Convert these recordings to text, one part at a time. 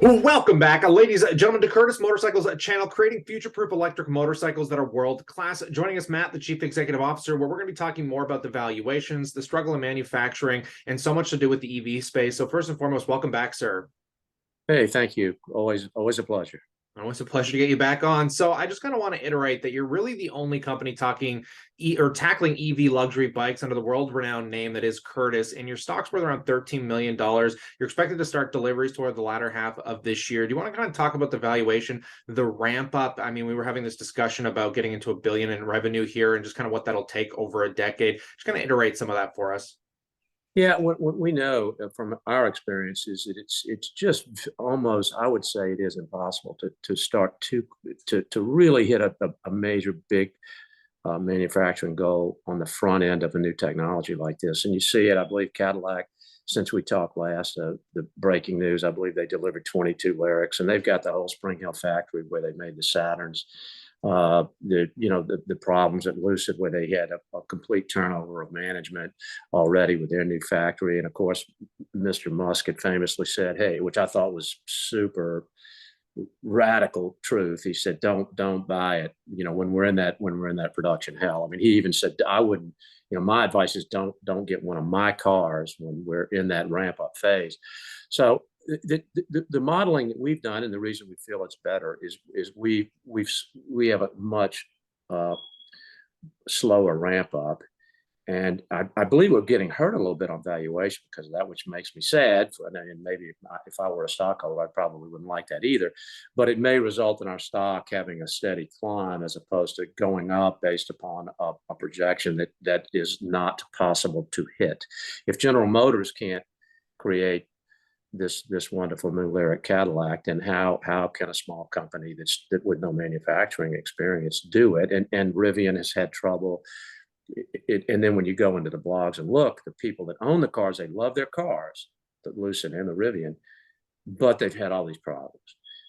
Welcome back, ladies and gentlemen, to Curtis Motorcycles channel, creating future-proof electric motorcycles that are world-class. Joining us, Matt, the Chief Executive Officer, where we're going to be talking more about the valuations, the struggle in manufacturing, and so much to do with the EV space. So first and foremost, welcome back, sir. Hey, thank you. Always a pleasure. Always a pleasure to get you back on. So I just kind of want to iterate that you're really the only company talking or tackling EV luxury bikes under the world-renowned name that is Curtis, and your stock's worth around $13 million. You're expected to start deliveries toward the latter half of this year. Do you want to kind of talk about the valuation, the ramp up? I mean, we were having this discussion about getting into $1 billion in revenue here and just kind of what that'll take over a decade. Just kind of iterate some of that for us. Yeah, what we know from our experience is that it's just almost, I would say, it is impossible to start to really hit a major big manufacturing goal on the front end of a new technology like this. And you see it, I believe Cadillac, since we talked last, the breaking news, I believe they delivered 22 Lyrics, and they've got the whole Spring Hill factory where they made the Saturns. The problems at Lucid where they had a complete turnover of management already with their new factory. And of course, Mr. Musk had famously said, hey, which I thought was super radical truth. He said, don't buy it, when we're in that production hell. I mean, he even said, I wouldn't, my advice is don't get one of my cars when we're in that ramp up phase. So the modeling that we've done, and the reason we feel it's better, is we have a much slower ramp up, and I believe we're getting hurt a little bit on valuation because of that, which makes me sad. And maybe if I were a stockholder, I probably wouldn't like that either. But it may result in our stock having a steady climb as opposed to going up based upon a projection that is not possible to hit. If General Motors can't create this wonderful new Lyric Cadillac, then how can a small company that with no manufacturing experience do it? And Rivian has had trouble. And then when you go into the blogs and look, the people that own the cars, they love their cars, the Lucid and the Rivian, but they've had all these problems.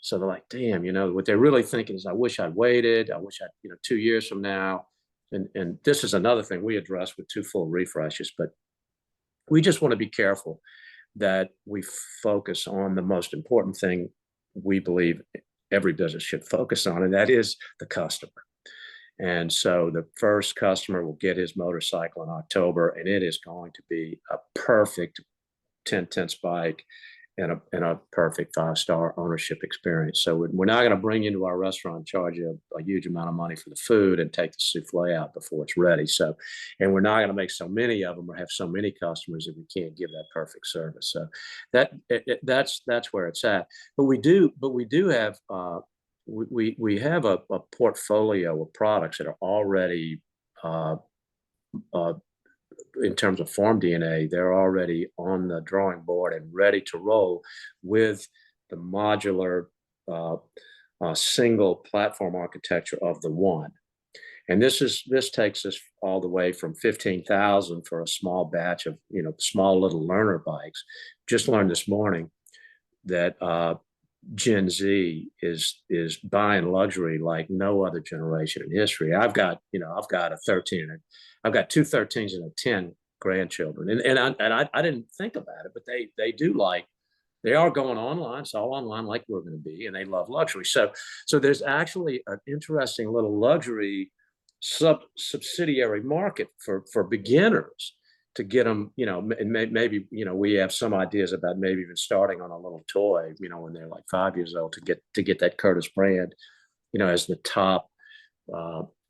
So they're like, damn, what they're really thinking is, I wish I'd waited. I wish I'd, 2 years from now. And this is another thing we address with 2 full refreshes, but we just want to be careful that we focus on the most important thing we believe every business should focus on, and that is the customer. And so the first customer will get his motorcycle in October, and it is going to be a perfect 10/10 bike and a perfect 5-star ownership experience. So we're not going to bring you into our restaurant, charge you a huge amount of money for the food, and take the souffle out before it's ready. So, and we're not going to make so many of them or have so many customers that we can't give that perfect service. So that's where it's at. But we do have we have a portfolio of products that are already uh, in terms of farm DNA, they're already on the drawing board and ready to roll with the modular single platform architecture of the One. And this takes us all the way from 15,000 for a small batch of small little learner bikes. Just learned this morning that Gen Z is buying luxury like no other generation in history. I've got a 13, I've got 2 13s and a 10 grandchildren, and I didn't think about it, but they do like, they are going online. It's all online like we're going to be, and they love luxury. So there's actually an interesting little luxury subsidiary market for beginners to get them, and maybe, we have some ideas about maybe even starting on a little toy, when they're like 5 years old, to get that Curtis brand, as the top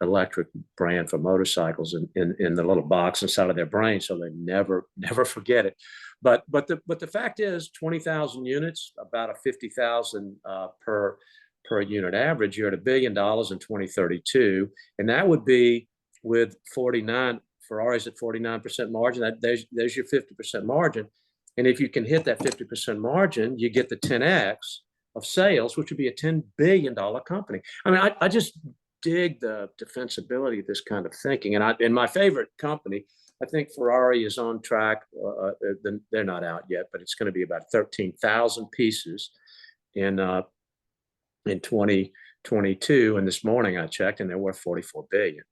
electric brand for motorcycles in the little box inside of their brain, so they never forget it. But the fact is, 20,000 units, about a 50,000 per unit average. You're at $1 billion in 2032, and that would be with 49 Ferraris at 49% margin. There's your 50% margin, and if you can hit that 50% margin, you get the 10x of sales, which would be a $10 billion company. I mean, I just dig the defensibility of this kind of thinking. And my favorite company, I think Ferrari is on track. They're not out yet, but it's going to be about 13,000 pieces in 2022. And this morning I checked, and they're worth 44 billion.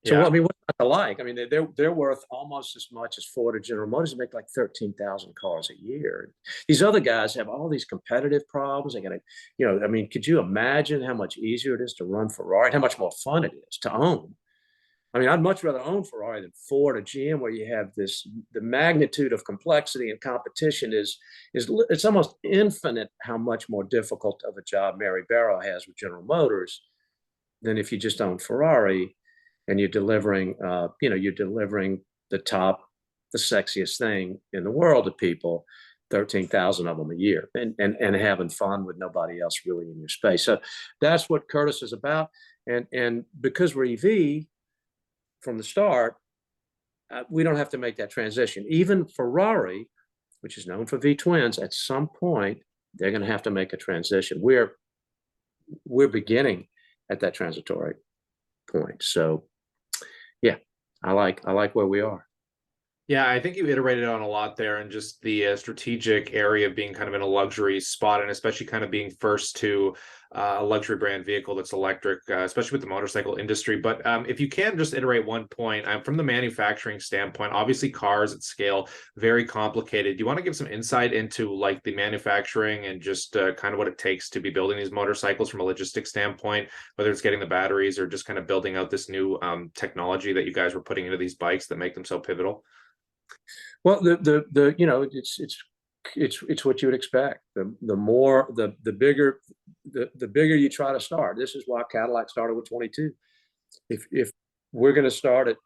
So, I Yeah. mean, what's not to like? I mean, they're worth almost as much as Ford or General Motors. They make like 13,000 cars a year. These other guys have all these competitive problems. They got to, I mean, could you imagine how much easier it is to run Ferrari and how much more fun it is to own? I mean, I'd much rather own Ferrari than Ford or GM, where you have the magnitude of complexity and competition is it's almost infinite how much more difficult of a job Mary Barrow has with General Motors than if you just own Ferrari and you're delivering the top, the sexiest thing in the world to people, 13,000 of them a year, and having fun with nobody else really in your space. So that's what Curtis is about. And because we're EV from the start, we don't have to make that transition. Even Ferrari, which is known for V twins, at some point they're going to have to make a transition. We're beginning at that transitory point. So yeah, I like where we are. Yeah, I think you iterated on a lot there, and just the strategic area of being kind of in a luxury spot, and especially kind of being first to a luxury brand vehicle that's electric, especially with the motorcycle industry. But if you can just iterate one point from the manufacturing standpoint, obviously cars at scale, very complicated. Do you want to give some insight into like the manufacturing and just kind of what it takes to be building these motorcycles from a logistics standpoint, whether it's getting the batteries or just kind of building out this new technology that you guys were putting into these bikes that make them so pivotal? Well, it's what you would expect. The more the bigger the bigger you try to start. This is why Cadillac started with 22. If we're going to start at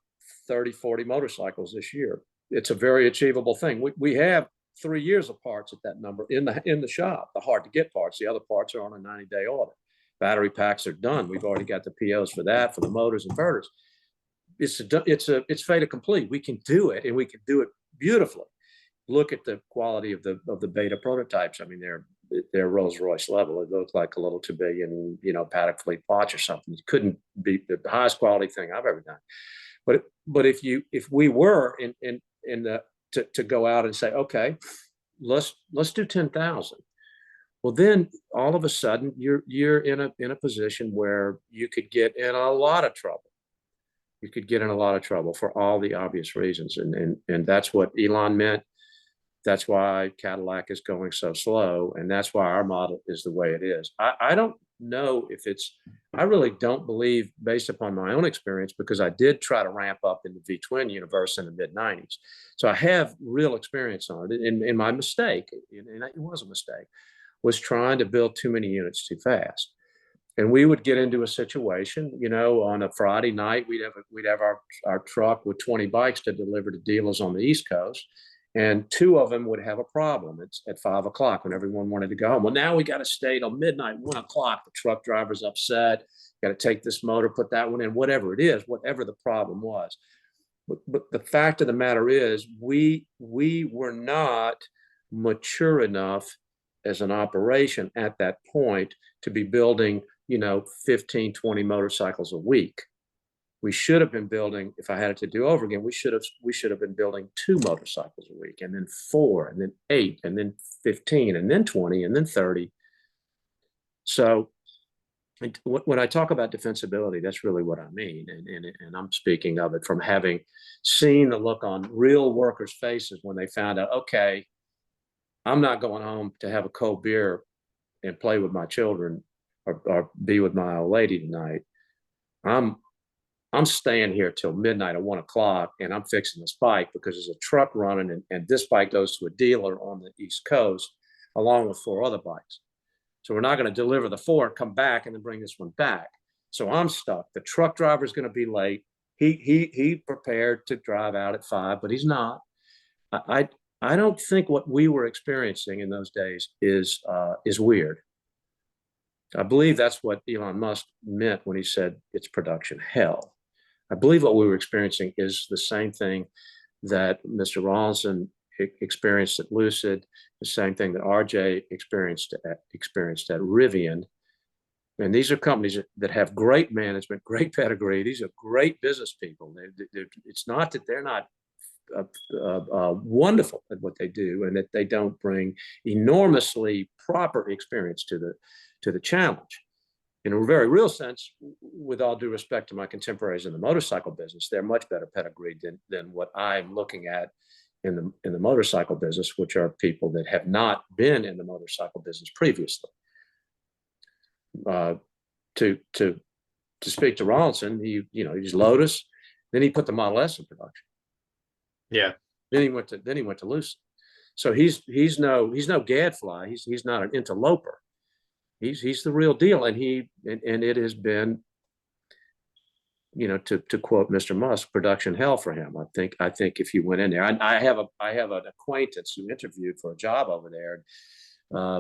30, 40 motorcycles this year, it's a very achievable thing. We have 3 years of parts at that number in the shop, the hard to get parts. The other parts are on a 90-day order. Battery packs are done. We've already got the POs for that, for the motors, inverters. It's fait accompli. We can do it, and we can do it beautifully. Look at the quality of the beta prototypes. I mean, they're Rolls Royce level. It looks like a little 2 billion, paddock fleet watch or something. It couldn't be the highest quality thing I've ever done. But if we were to go out and say, okay, let's do 10,000. Well, then all of a sudden you're in a position where you could get in a lot of trouble. You could get in a lot of trouble for all the obvious reasons. And that's what Elon meant. That's why Cadillac is going so slow. And that's why our model is the way it is. I don't know if I really don't believe, based upon my own experience, because I did try to ramp up in the V-twin universe in the mid-90s. So I have real experience on it. And my mistake, and it was a mistake, was trying to build too many units too fast. And we would get into a situation, on a Friday night, we'd have our truck with 20 bikes to deliver to dealers on the East Coast. And 2 of them would have a problem. It's at 5 o'clock when everyone wanted to go home. Well, now we got to stay till midnight, 1 o'clock. The truck driver's upset. Got to take this motor, put that one in, whatever it is, whatever the problem was. But the fact of the matter is, we were not mature enough as an operation at that point to be building 15, 20 motorcycles a week. We should have been building, if I had it to do over again, we should have been building 2 motorcycles a week, and then 4, and then 8, and then 15, and then 20, and then 30. So when I talk about defensibility, that's really what I mean. And I'm speaking of it from having seen the look on real workers' faces when they found out, okay, I'm not going home to have a cold beer and play with my children or be with my old lady tonight. I'm staying here till midnight or 1 o'clock, and I'm fixing this bike because there's a truck running, and this bike goes to a dealer on the East Coast along with 4 other bikes. So we're not going to deliver the 4 and come back and then bring this one back. So I'm stuck. The truck driver is going to be late. He prepared to drive out at 5, but he's not. I don't think what we were experiencing in those days is weird. I believe that's what Elon Musk meant when he said it's production hell. I believe what we were experiencing is the same thing that Mr. Rawlinson experienced at Lucid, the same thing that RJ experienced at Rivian. And these are companies that have great management, great pedigree. These are great business people. It's not that they're not wonderful at what they do, and that they don't bring enormously proper experience to the challenge. in a very real sense, with all due respect to my contemporaries in the motorcycle business, they're much better pedigreed than what I'm looking at in the motorcycle business, which are people that have not been in the motorcycle business previously. To speak to Rawlinson, he's Lotus, then he put the Model S in production. Yeah. Then he went to Lucid. So he's no gadfly. He's not an interloper. He's the real deal, and it has been, to quote Mr. Musk, production hell for him. I think if you went in there, I have an acquaintance who interviewed for a job over there,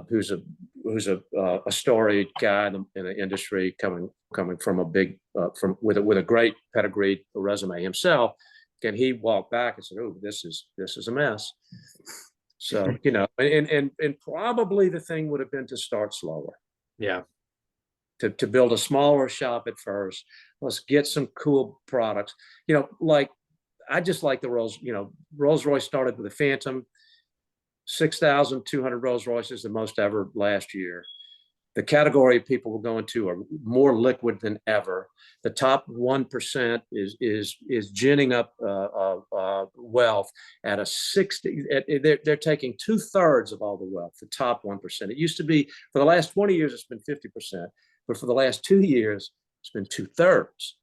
who's a storied guy in the industry, coming from a big with a great pedigree resume himself. And he walked back and said, "Oh, this is a mess." So and probably the thing would have been to start slower. Yeah. To build a smaller shop at first. Let's get some cool products. Like I just like the Rolls-Royce started with a Phantom, 6,200 Rolls-Royces, the most ever last year. The category of people we're going to are more liquid than ever. The top 1% is ginning up wealth at a 60. They're taking 2/3 of all the wealth. The top 1%. It used to be, for the last 20 years, it's been 50%, but for the last 2 years, it's been 2/3.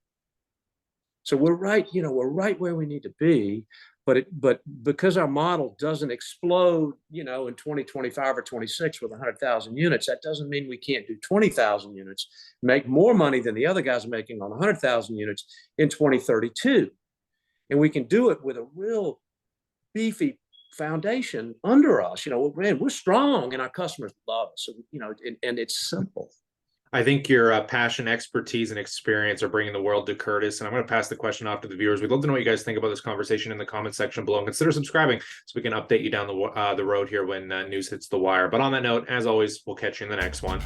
So we're right where we need to be. But because our model doesn't explode, in 2025 or 26 with 100,000 units, that doesn't mean we can't do 20,000 units, make more money than the other guys are making on 100,000 units in 2032. And we can do it with a real beefy foundation under us. We're strong and our customers love us. So, and it's simple. I think your passion, expertise, and experience are bringing the world to Curtis. And I'm going to pass the question off to the viewers. We'd love to know what you guys think about this conversation in the comment section below. And consider subscribing so we can update you down the road here when news hits the wire. But on that note, as always, we'll catch you in the next one.